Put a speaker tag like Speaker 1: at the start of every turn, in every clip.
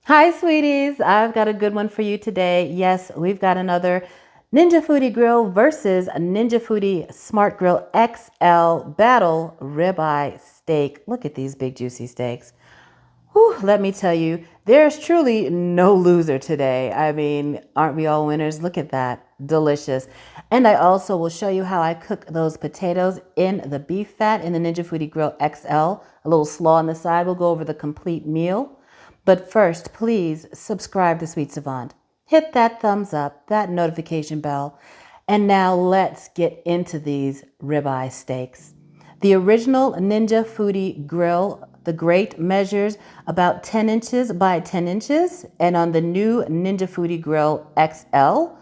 Speaker 1: Hi, sweeties. I've got a good one for you today. Yes, we've got another Ninja Foodie Grill versus a Ninja Foodie Smart Grill XL Battle Ribeye Steak. Look at these big, juicy steaks. Whew, let me tell you, there's truly no loser today. I mean, aren't we all winners? Look at that. Delicious. And I also will show you how I cook those potatoes in the beef fat in the Ninja Foodie Grill XL. A little slaw on the side. We'll go over the complete meal. But first, please subscribe to Sweet Savant. Hit that thumbs up, that notification bell. And now let's get into these ribeye steaks. The original Ninja Foodie Grill, the Great, measures about 10 inches by 10 inches. And on the new Ninja Foodie Grill XL,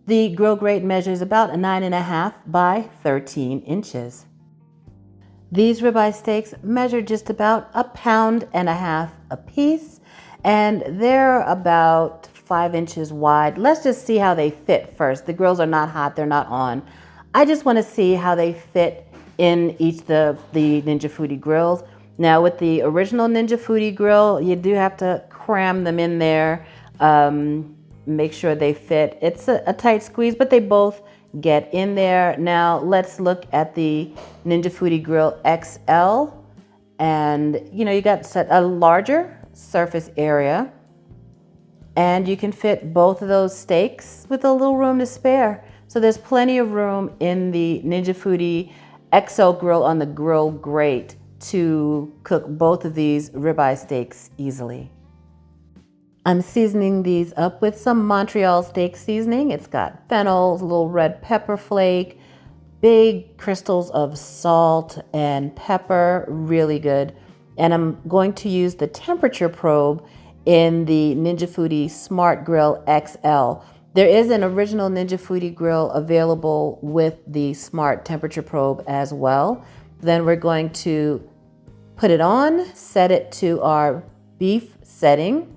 Speaker 1: the Grill Great measures about 9.5 by 13 inches. These ribeye steaks measure just about 1.5 pounds a piece, and they're about 5 inches wide. Let's just see how they fit first. The grills are not hot, they're not on. I just want to see how they fit in each of the Ninja Foodie grills. Now with the original Ninja Foodie grill, you do have to cram them in there, make sure they fit. It's a tight squeeze, but they both get in there. Now let's look at the Ninja Foodie Grill XL, and you got a larger surface area, and you can fit both of those steaks with a little room to spare. So there's plenty of room in the Ninja Foodie XL grill on the Grill Great to cook both of these ribeye steaks easily. I'm seasoning these up with some Montreal steak seasoning. It's got fennel, a little red pepper flake, big crystals of salt and pepper, really good. And I'm going to use the temperature probe in the Ninja Foodie Smart Grill XL. There is an original Ninja Foodie grill available with the Smart Temperature Probe as well. Then we're going to put it on, set it to our beef setting,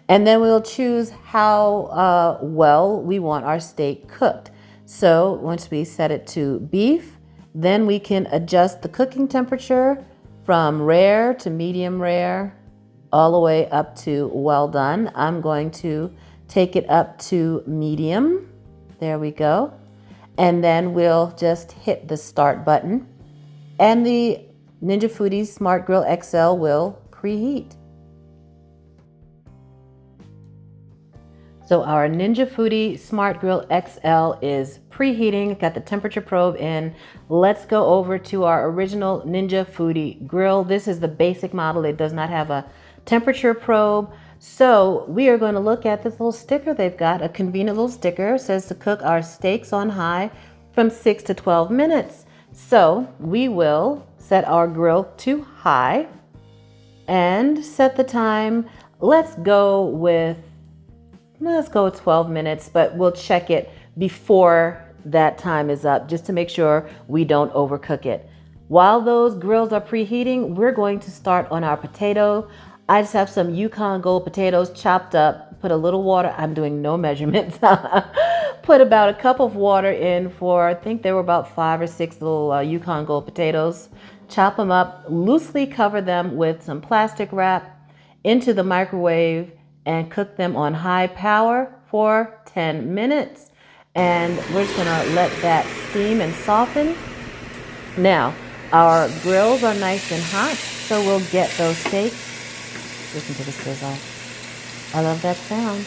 Speaker 1: and then we'll choose how well we want our steak cooked. So once we set it to beef, then we can adjust the cooking temperature from rare to medium rare, all the way up to well done. I'm going to take it up to medium. There we go. And then we'll just hit the start button, and the Ninja Foodie Smart Grill XL will preheat. So our Ninja Foodie Smart Grill XL is preheating. Got the temperature probe in. Let's go over to our original Ninja Foodie grill. This is the basic model. It does not have a temperature probe. So we are going to look at this little sticker they've got. A convenient little sticker. It says to cook our steaks on high from 6 to 12 minutes. So we will set our grill to high and set the time. Let's go with 12 minutes, but we'll check it before that time is up just to make sure we don't overcook it. While those grills are preheating, we're going to start on our potato. I just have some Yukon Gold potatoes chopped up, put a little water. I'm doing no measurements. Put about a cup of water in for, I think there were about 5 or 6 little Yukon Gold potatoes. Chop them up, loosely cover them with some plastic wrap into the microwave, and cook them on high power for 10 minutes. And we're just gonna let that steam and soften. Now, our grills are nice and hot, so we'll get those steaks. Listen to the sizzle. I love that sound.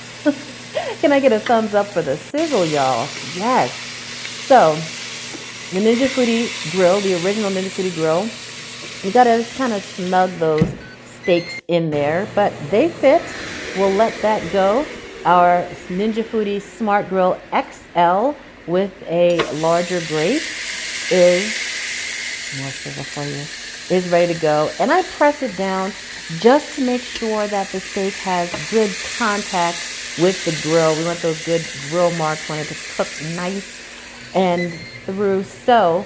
Speaker 1: Can I get a thumbs up for the sizzle, y'all? Yes. So, the Ninja Foodie grill, the original Ninja Foodie grill, you gotta kind of snug those steaks in there, but they fit. We'll let that go. Our Ninja Foodie Smart Grill XL with a larger grate is, more sizzle for you, is ready to go. And I press it down just to make sure that the steak has good contact with the grill. We want those good grill marks. Want it to cook nice and through. So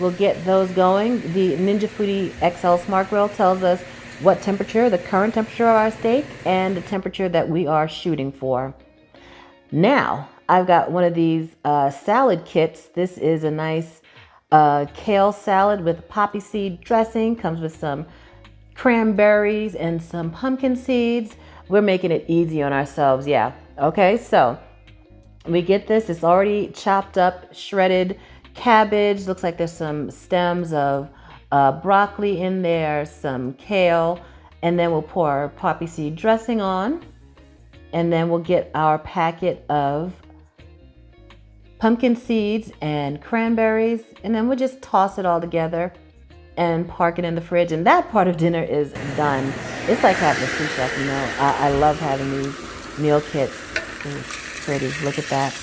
Speaker 1: we'll get those going. The Ninja Foodie XL Smart Grill tells us what temperature, the current temperature of our steak, and the temperature that we are shooting for. Now, I've got one of these salad kits. This is a nice kale salad with poppy seed dressing. Comes with some cranberries and some pumpkin seeds. we're making it easy on ourselves. Yeah. Okay. So we get this. It's already chopped up, shredded cabbage. Looks like there's some stems of broccoli in there, some kale, and then we'll pour our poppy seed dressing on. And then we'll get our packet of pumpkin seeds and cranberries, and then we'll just toss it all together and park it in the fridge. And that part of dinner is done. It's like having a sous chef, you know. I love having these meal kits. Ooh, pretty, look at that.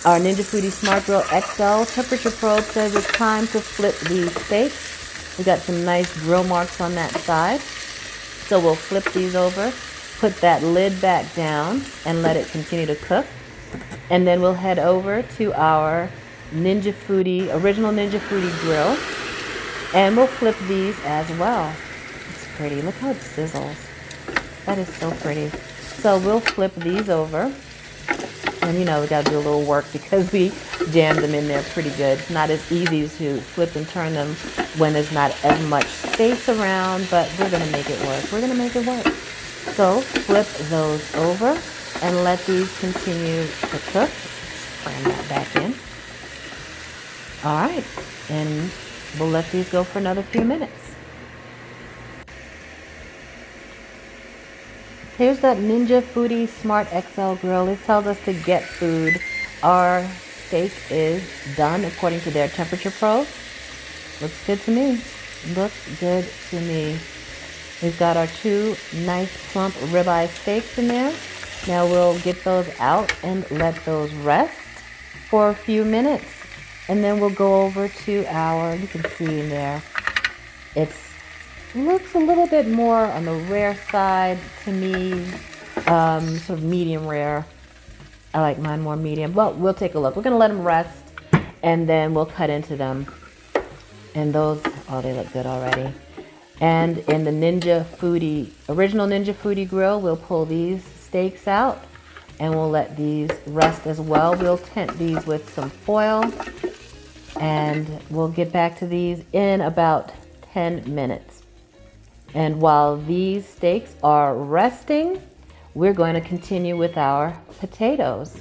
Speaker 1: Our Ninja Foodi Smart Grill XL temperature probe says it's time to flip these steaks. We got some nice grill marks on that side. So we'll flip these over, put that lid back down and let it continue to cook. And then we'll head over to our Ninja Foodi, original Ninja Foodi grill. And we'll flip these as well. It's pretty. Look how it sizzles. That is so pretty. So we'll flip these over. And you know, we got to do a little work because we jammed them in there pretty good. It's not as easy to flip and turn them when there's not as much space around, but we're going to make it work. We're going to make it work. So flip those over and let these continue to cook. Cram that back in. All right. And we'll let these go for another few minutes. Here's that Ninja Foodi Smart XL grill. It tells us to get food. Our steak is done according to their temperature probe. Looks good to me. Looks good to me. We've got our two nice plump ribeye steaks in there. Now we'll get those out and let those rest for a few minutes. And then we'll go over to our, you can see in there, it looks a little bit more on the rare side to me, sort of medium rare. I like mine more medium. Well, we'll take a look. We're going to let them rest and then we'll cut into them. And those, oh, they look good already. And in the Ninja Foodi, original Ninja Foodi grill, we'll pull these steaks out and we'll let these rest as well. We'll tent these with some foil and we'll get back to these in about 10 minutes. And while these steaks are resting, we're going to continue with our potatoes.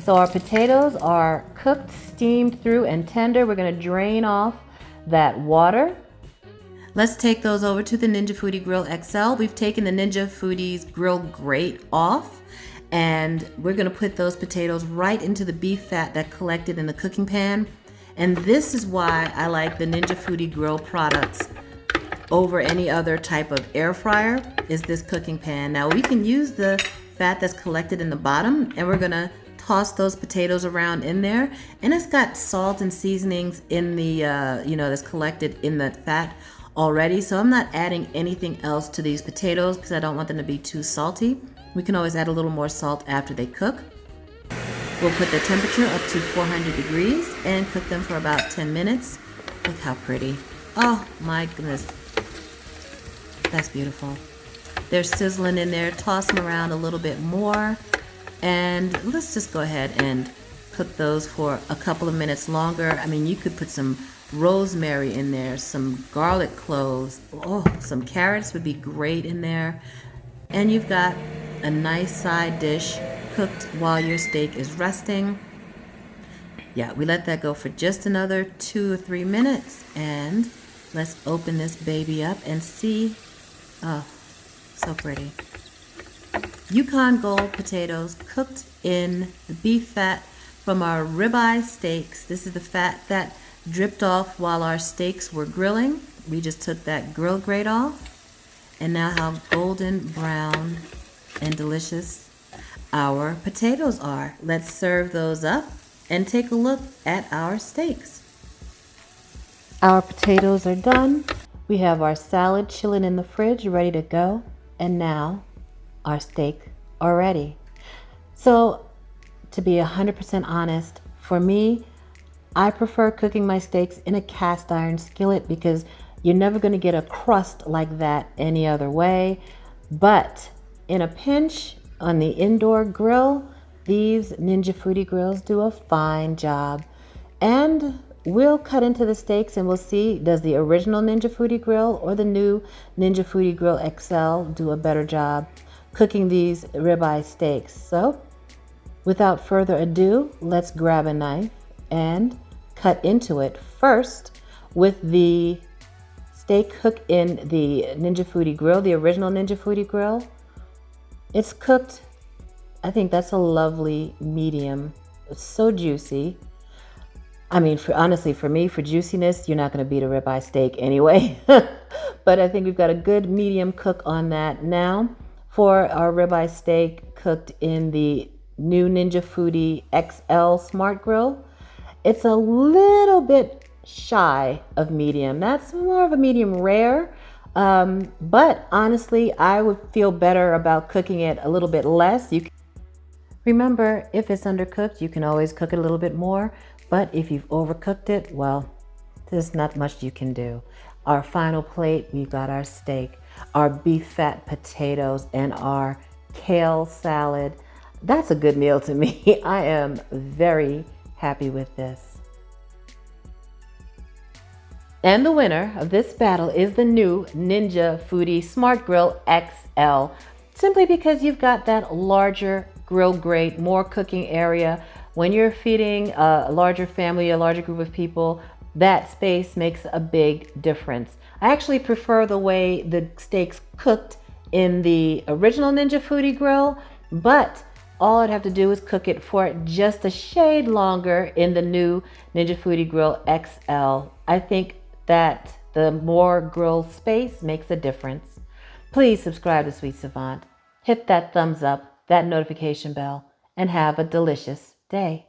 Speaker 1: So our potatoes are cooked, steamed through, and tender. We're going to drain off that water. Let's take those over to the Ninja Foodi Grill XL. We've taken the Ninja Foodi's grill grate off, and we're going to put those potatoes right into the beef fat that collected in the cooking pan. And this is why I like the Ninja Foodi Grill products over any other type of air fryer, is this cooking pan. Now we can use the fat that's collected in the bottom, and we're gonna toss those potatoes around in there, and it's got salt and seasonings in the that's collected in the fat already, so I'm not adding anything else to these potatoes because I don't want them to be too salty. We can always add a little more salt after they cook. We'll put the temperature up to 400 degrees and cook them for about 10 minutes. Look how pretty. Oh my goodness. That's beautiful. They're sizzling in there. Toss them around a little bit more. And let's just go ahead and cook those for a couple of minutes longer. I mean, you could put some rosemary in there, some garlic cloves. Oh, some carrots would be great in there. And you've got a nice side dish cooked while your steak is resting. Yeah, we let that go for just another 2 or 3 minutes. And let's open this baby up and see. Oh, so pretty. Yukon Gold potatoes cooked in the beef fat from our ribeye steaks. This is the fat that dripped off while our steaks were grilling. We just took that grill grate off. And now how golden brown and delicious our potatoes are. Let's serve those up and take a look at our steaks. Our potatoes are done. We have our salad chilling in the fridge, ready to go. And now our steak are ready. So to be 100% honest, for me, I prefer cooking my steaks in a cast iron skillet because you're never going to get a crust like that any other way. But in a pinch on the indoor grill, these Ninja Foodi grills do a fine job. And we'll cut into the steaks and we'll see, does the original Ninja Foodi grill or the new Ninja Foodi Grill XL do a better job? cooking these ribeye steaks. So without further ado, let's grab a knife and cut into it. First, with the steak cooked in the Ninja Foodi Grill, the original Ninja Foodi Grill, it's cooked, I think that's a lovely medium. It's so juicy. I mean, honestly, for me, for juiciness, you're not going to beat a ribeye steak anyway. But I think we've got a good medium cook on that. Now, for our ribeye steak cooked in the new Ninja Foodi XL Smart Grill, it's a little bit shy of medium. That's more of a medium rare. But honestly, I would feel better about cooking it a little bit less. Remember, if it's undercooked, you can always cook it a little bit more. But if you've overcooked it, well, there's not much you can do. Our final plate, we've got our steak, our beef fat potatoes, and our kale salad. That's a good meal to me. I am very happy with this. And the winner of this battle is the new Ninja Foodi Smart Grill XL, simply because you've got that larger grill grate, more cooking area. When you're feeding a larger family, a larger group of people, that space makes a big difference. I actually prefer the way the steaks cooked in the original Ninja Foodi Grill, but all I'd have to do is cook it for just a shade longer in the new Ninja Foodi Grill XL. I think that the more grill space makes a difference. Please subscribe to Sweet Savant. Hit that thumbs up, that notification bell, and have a delicious day.